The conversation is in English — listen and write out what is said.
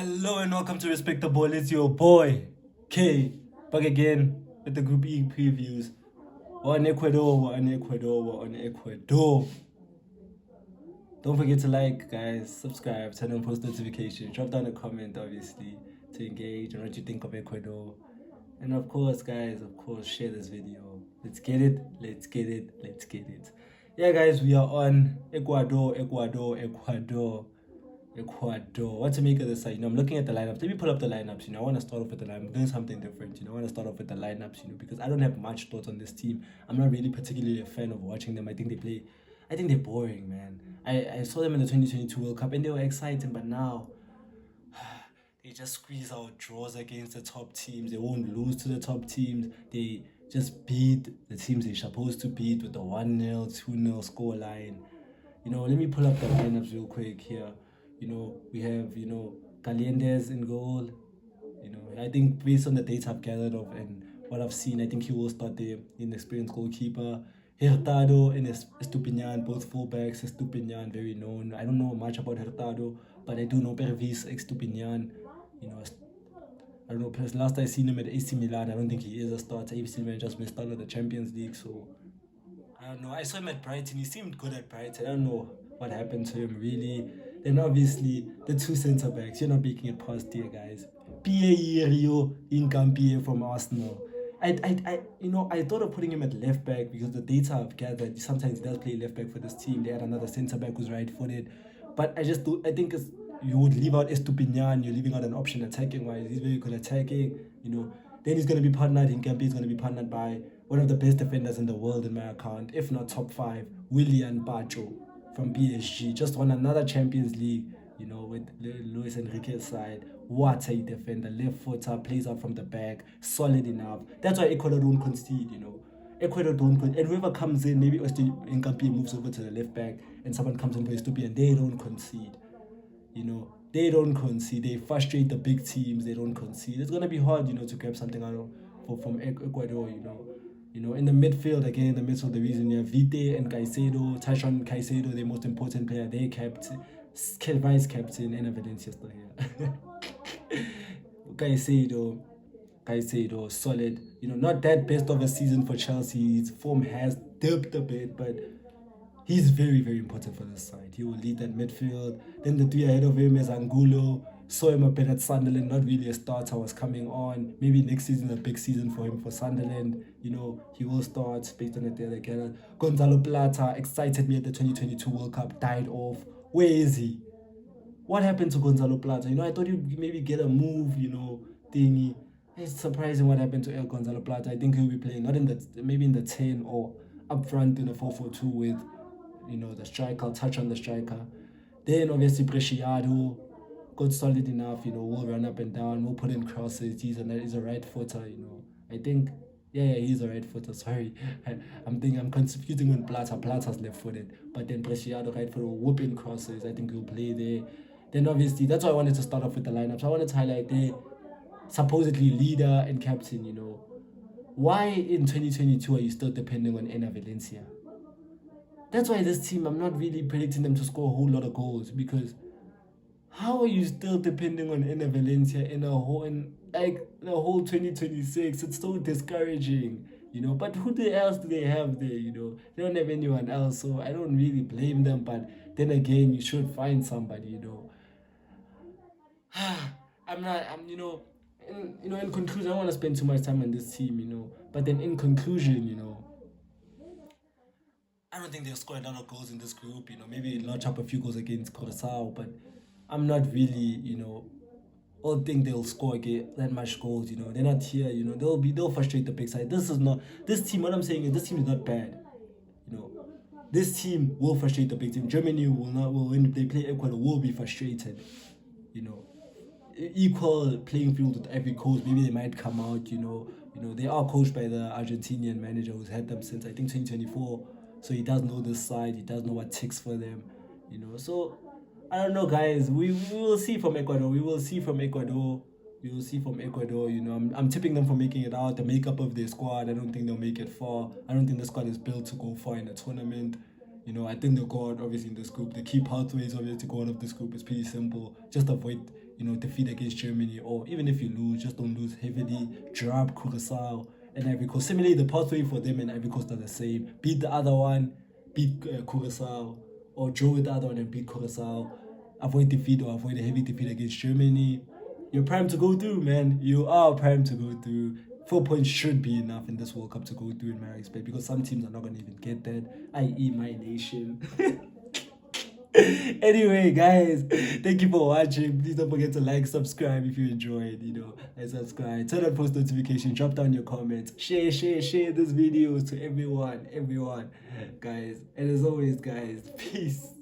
Hello and welcome to Respect the Ball. It's your boy K back again with the Group E previews. We're on Ecuador, we're on Ecuador, we're on Ecuador. Don't forget to like, guys, subscribe, turn on post notifications, drop down a comment, obviously, to engage on what you think of Ecuador. And of course, guys, share this video. Let's get it, let's get it, let's get it. Yeah, guys, we are on Ecuador. What to make of this side? I'm looking at the lineups. Let me pull up the lineups. I want to start off with the lineup. I'm doing something different. I want to start off with the lineups. Because I don't have much thoughts on this team. I'm not really particularly a fan of watching them. I think they're boring, man. I saw them in the 2022 World Cup and they were exciting, but now they just squeeze out draws against the top teams. They won't lose to the top teams. They just beat the teams they're supposed to beat with the 1-0, 2-0 score line. Let me pull up the lineups real quick here. We have, Calientes in goal. I think based on the data I've gathered of and what I've seen, I think he will start there, inexperienced goalkeeper. Hurtado and Estupinian, both fullbacks. Estupinian, very known. I don't know much about Hurtado, but I do know Pervis, Estupinian. I don't know, plus last I seen him at AC Milan, I don't think he is a starter. AC Milan just missed out on the Champions League, so I don't know. I saw him at Brighton. He seemed good at Brighton. I don't know what happened to him, really. Then obviously, the two centre-backs. You're not making it past here, guys. Pierre Rio Incampier from Arsenal. I thought of putting him at left back because the data I've gathered, sometimes he does play left back for this team. They had another centre-back who's right-footed. But I think you would leave out Estupinian. You're leaving out an option attacking-wise. He's very good attacking, Then he's going to be partnered, Incampier is going to be partnered by one of the best defenders in the world in my account, if not top 5, Willian Pacho from PSG. Just won another Champions League, with Luis Enrique's side. What a defender, left footer, plays out from the back, solid enough. That's why Ecuador don't concede, Ecuador don't concede. And whoever comes in, maybe Incampier moves over to the left back and someone comes in for Estupia and they don't concede. They don't concede. They frustrate the big teams. They don't concede. It's gonna be hard, to grab something out from Ecuador. In the midfield again. The midfield, the reason you have Vite and Caicedo. Touch on Caicedo, the most important player. They kept vice captain and Valencia still here. Caicedo, solid. Not that best of a season for Chelsea. His form has dipped a bit, but he's very, very important for this side. He will lead that midfield. Then the three ahead of him is Angulo. Saw him a bit at Sunderland, not really a starter, was coming on. Maybe next season, a big season for him for Sunderland. He will start based on the data together. Gonzalo Plata excited me at the 2022 World Cup, died off. Where is he? What happened to Gonzalo Plata? I thought he'd maybe get a move, thingy. It's surprising what happened to El Gonzalo Plata. I think he'll be playing maybe in the 10 or up front in the 4-4-2 with the striker. I'll touch on the striker. Then obviously Preciado got solid enough, we'll run up and down, we'll put in crosses. He's a right footer, I think, he's a right footer. Sorry, I'm confusing with Plata's left footed, but then Preciado right footer will whoop in crosses. I think he'll play there. Then obviously that's why I wanted to start off with the lineups. I wanted to highlight the supposedly leader and captain. Why in 2022 are you still depending on Ena Valencia? That's why this team, I'm not really predicting them to score a whole lot of goals, because how are you still depending on Ena Valencia in the whole 2026? It's so discouraging, But who else do they have there, They don't have anyone else, so I don't really blame them. But then again, you should find somebody, in conclusion, I don't want to spend too much time on this team, But then in conclusion, I don't think they'll score a lot of goals in this group, maybe notch up a few goals against Curaçao, but I'm not really, I don't think they'll score that much goals, They're not here, they'll frustrate the big side. This team, what I'm saying is this team is not bad. This team will frustrate the big team. Germany when they play Ecuador, will be frustrated, Equal playing field with every coach. Maybe they might come out, They are coached by the Argentinian manager who's had them since I think 2024. So he does know this side. He does know what ticks for them, So I don't know, guys. We will see from Ecuador. We will see from Ecuador. I'm tipping them for making it out. The makeup of their squad, I don't think they'll make it far. I don't think the squad is built to go far in the tournament. I think they'll go out obviously in this group. The key pathways obviously to go out of this group is pretty simple. Just avoid, defeat against Germany, or even if you lose, just don't lose heavily. Drop Curacao and Ivory Coast. Similarly, the pathway for them and Ivory Coast are the same. Beat the other one, beat Curacao, or draw with the other one and beat Curacao. Avoid defeat or avoid a heavy defeat against Germany. You're primed to go through, man. You are primed to go through. 4 points should be enough in this World Cup to go through, in my respect, because some teams are not going to even get that, i.e. my nation. Anyway, guys, thank you for watching. Please don't forget to like, subscribe if you enjoyed, and subscribe. Turn on post notifications, drop down your comments, share this video to everyone, guys. And as always, guys, peace.